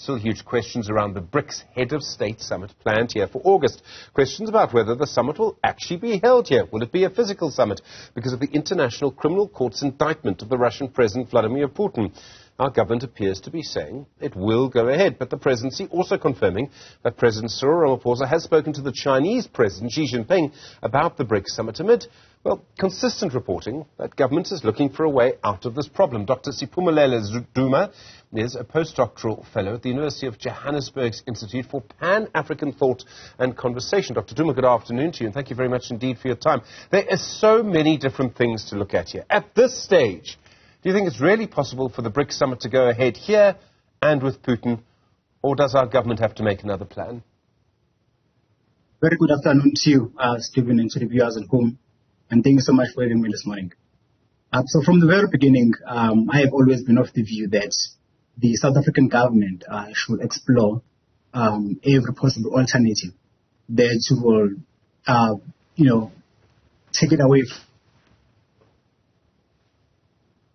Still huge questions around the Brics Head of State Summit planned here for August. Questions about whether the summit will actually be held here. Will it be a physical summit because of the International Criminal Court's indictment of the Russian President Vladimir Putin? Our government appears to be saying it will go ahead, but the presidency also confirming that President Cyril Ramaphosa has spoken to the Chinese President Xi Jinping about the Brics summit amid, well, consistent reporting that government is looking for a way out of this problem. Dr. Siphumelele Duma is a postdoctoral fellow at the University of Johannesburg's Institute for Pan-African Thought and Conversation. Dr. Duma, good afternoon to you, and thank you very much indeed for your time. There are so many different things to look at here. At this stage, do you think it's really possible for the BRICS summit to go ahead here and with Putin, or does our government have to make another plan? Very good afternoon to you, Stephen, and to the viewers at home. And thank you so much for having me this morning. So from the very beginning, I have always been of the view that the South African government should explore every possible alternative that will, take it away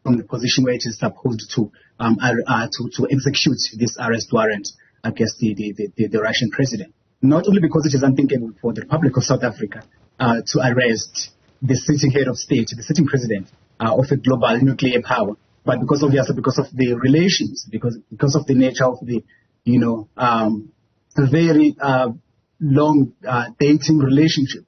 from the position where it is supposed to execute this arrest warrant against the Russian president. Not only because it is unthinkable for the Republic of South Africa to arrest the sitting head of state, the sitting president of a global nuclear power, but because of the relations, because of the nature of the very long dating relationship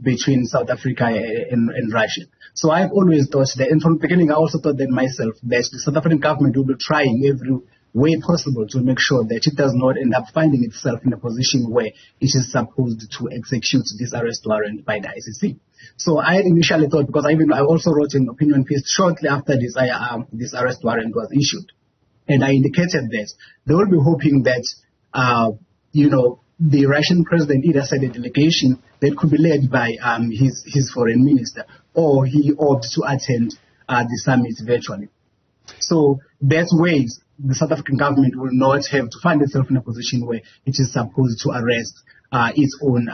between South Africa and Russia. So I've always thought that, and from the beginning I also thought that myself, that the South African government will be trying every way possible to make sure that it does not end up finding itself in a position where it is supposed to execute this arrest warrant by the ICC. So I initially thought, because I also wrote an opinion piece shortly after this arrest warrant was issued, and I indicated that they will be hoping that, the Russian president either sent a delegation that could be led by his foreign minister, or he opted to attend the summit virtually. So that way, the South African government will not have to find itself in a position where it is supposed to arrest its own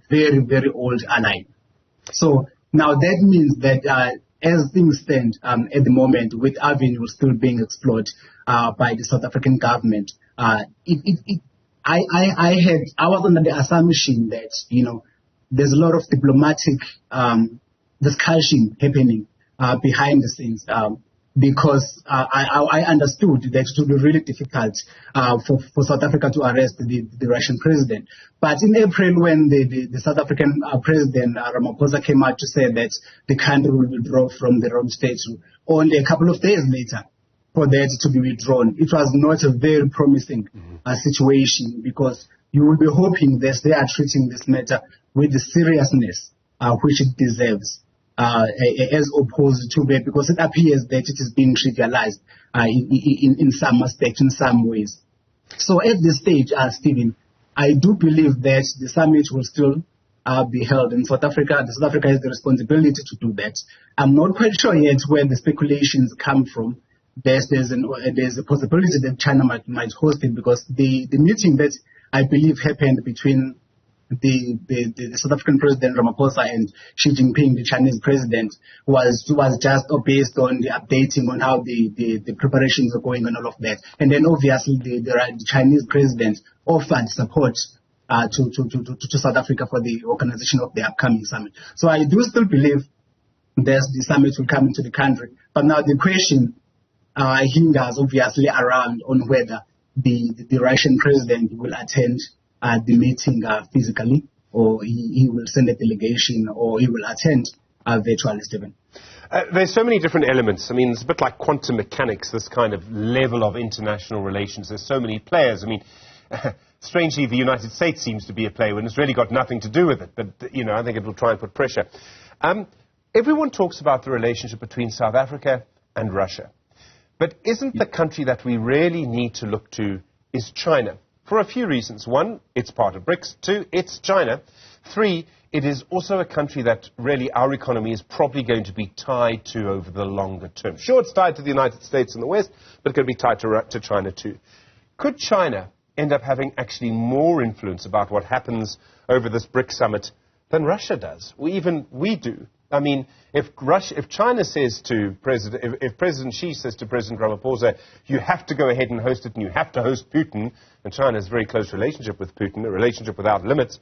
very, very old ally. So now that means that as things stand at the moment, with avenues still being explored by the South African government, I was under the assumption that, there's a lot of diplomatic discussion happening behind the scenes, because I understood that it would be really difficult for South Africa to arrest the Russian president. But in April, when the South African president Ramaphosa came out to say that the country will withdraw from the Rome Statute, only a couple of days later for that to be withdrawn, it was not a very promising situation, because you will be hoping that they are treating this matter with the seriousness which it deserves, as opposed to that, because it appears that it is being trivialized in some aspects, in some ways. So at this stage, Stephen, I do believe that the summit will still be held in South Africa. South Africa has the responsibility to do that. I'm not quite sure yet where the speculations come from. There's a possibility that China might host it, because the meeting that I believe happened between the South African President Ramaphosa and Xi Jinping, the Chinese president, was just based on the updating on how the preparations are going and all of that. And then obviously the Chinese president offered support to South Africa for the organization of the upcoming summit. So I do still believe that the summit will come into the country. But now the question hinders obviously around on whether the Russian president will attend the meeting physically, or he will send a delegation, or he will attend virtually, Stephen. There's so many different elements. I mean, it's a bit like quantum mechanics, this kind of level of international relations. There's so many players. I mean, strangely, the United States seems to be a player when it's really got nothing to do with it. But, I think it will try and put pressure. Everyone talks about the relationship between South Africa and Russia. But isn't the country that we really need to look to is China? For a few reasons. One, it's part of BRICS. Two, it's China. Three, it is also a country that really our economy is probably going to be tied to over the longer term. Sure, it's tied to the United States and the West, but it's going to be tied to China too. Could China end up having actually more influence about what happens over this BRICS summit than Russia does, or even we do I mean, if China says to if President Xi says to President Ramaphosa, you have to go ahead and host it and you have to host Putin, and China has a very close relationship with Putin, a relationship without limits,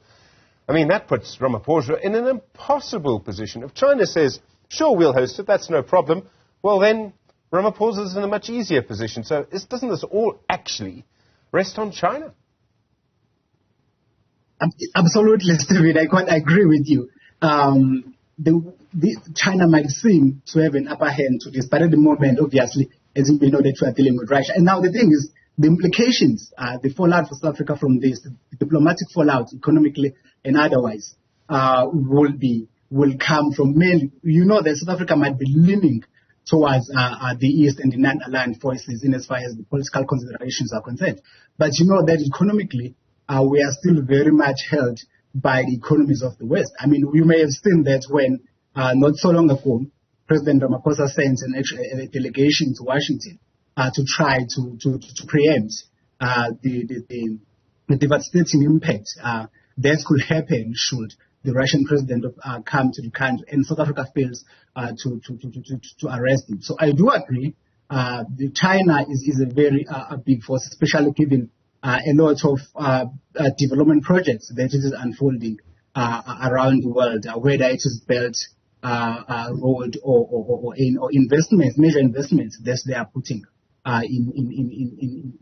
I mean, that puts Ramaphosa in an impossible position. If China says, sure, we'll host it, that's no problem, well then Ramaphosa's in a much easier position. So doesn't this all actually rest on China? Absolutely, Stephen. I quite agree with you. China might seem to have an upper hand to this, but at the moment, obviously, as we know that we are dealing with Russia. And now the thing is, the implications, the fallout for South Africa from this, the diplomatic fallout, economically and otherwise, will come from mainly, you know, that South Africa might be leaning towards the East and the non-aligned forces in as far as the political considerations are concerned. But you know that economically, we are still very much held by the economies of the West. I mean, you may have seen that when, not so long ago, President Ramaphosa sent a delegation to Washington to try to preempt the devastating impact that could happen should the Russian president come to the country, and South Africa fails to arrest him. So I do agree. China is a very big force, especially given a lot of development projects that it is unfolding around the world, whether it is Belt Road or investments, major investments that they are putting in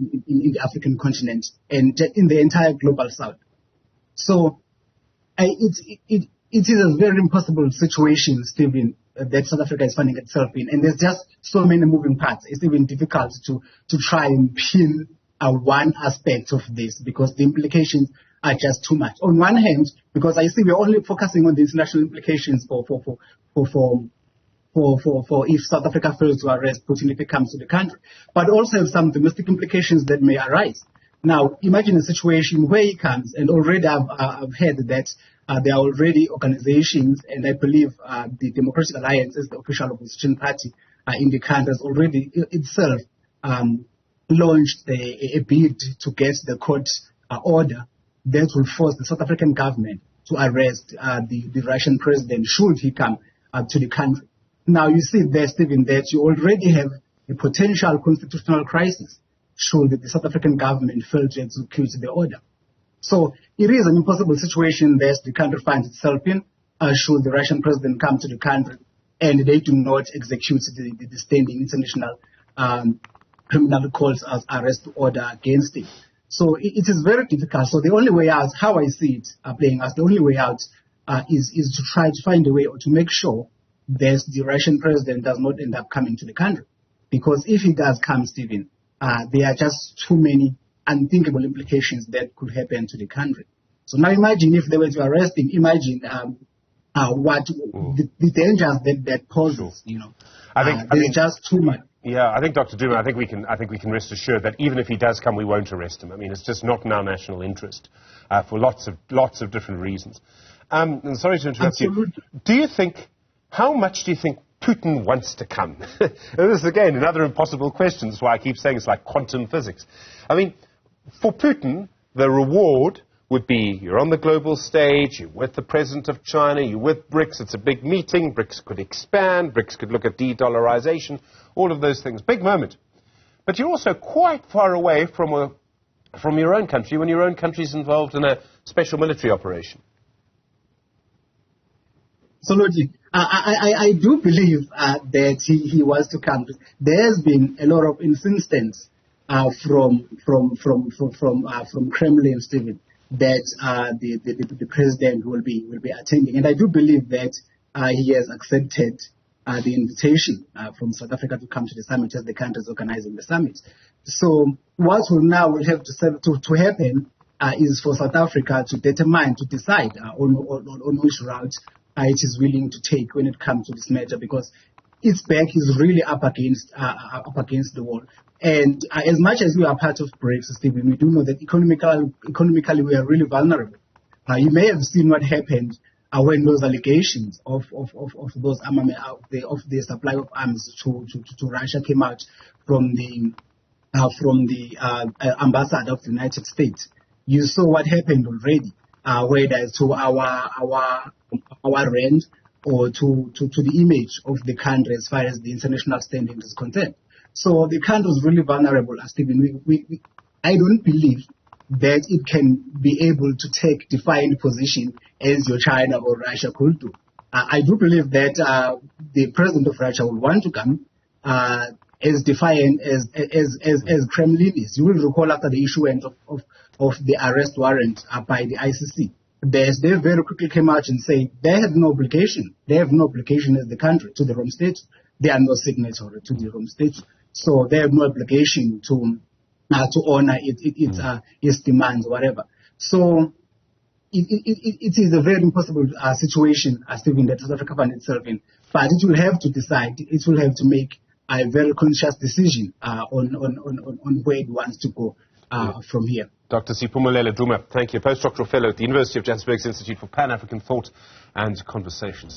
the African continent and in the entire global south. So it is a very impossible situation, Stephen, that South Africa is finding itself in, and there's just so many moving parts. It's even difficult to try and pin one aspect of this because the implications are just too much. On one hand, because I see we're only focusing on the international implications for if South Africa fails to arrest Putin if he comes to the country, but also have some domestic implications that may arise. Now, imagine a situation where he comes, and already I've heard that there are already organizations, and I believe the Democratic Alliance is the official opposition party in the country, has already itself launched a bid to get the court order that will force the South African government to arrest the Russian president should he come to the country. Now, you see there, Stephen, that you already have a potential constitutional crisis should the South African government fail to execute the order. So it is an impossible situation that the country finds itself in should the Russian president come to the country and they do not execute the standing international criminal court's arrest order against him. So it is very difficult. So the only way out, how I see it playing out, the only way out is to try to find a way or to make sure that the Russian president does not end up coming to the country. Because if he does come, Stephen, there are just too many unthinkable implications that could happen to the country. So now imagine if they were to arrest him, imagine what the dangers that poses, you know. There's just too much. Yeah, I think, Dr. Duma, I think we can rest assured that even if he does come, we won't arrest him. I mean, it's just not in our national interest for lots of different reasons. And sorry to interrupt you. How much do you think Putin wants to come? And this is, again, another impossible question. That's why I keep saying it's like quantum physics. I mean, for Putin, the reward would be you're on the global stage, you're with the president of China, you're with Brics, it's a big meeting, Brics could expand, Brics could look at de-dollarization, all of those things. Big moment. But you're also quite far away from your own country when your own country is involved in a special military operation. Absolutely. I do believe that he wants to come. There's been a lot of insistence from Kremlin, Stephen, that the president will be attending, and I do believe that he has accepted the invitation from South Africa to come to the summit as the country is organizing the summit. So what will have to happen is for South Africa to decide on which route it is willing to take when it comes to this matter, because its back is really up against the wall. And as much as we are part of Brics, Stephen, we do know that economically we are really vulnerable. You may have seen what happened when those allegations of those armament, of the supply of arms to Russia came out from the ambassador of the United States. You saw what happened already, whether to our rand, or to the image of the country as far as the international standing is concerned. So the country was really vulnerable, Stephen. I don't believe that it can be able to take defined position as your China or Russia could do. I do believe that the president of Russia will want to come as defiant as Kremlin is. You will recall after the issuance of the arrest warrant by the ICC, they very quickly came out and said they have no obligation. They have no obligation as the country to the Rome Statute. They are no signatory to the Rome Statute, so they have no obligation to honor its demands, whatever. So it is a very impossible situation, Stephen, that South Africa finds itself in. But it will have to decide. It will have to make a very conscious decision on where it wants to go from here. Dr. Siphumelele Duma, thank you. Postdoctoral Fellow at the University of Johannesburg's Institute for Pan-African Thought and Conversation.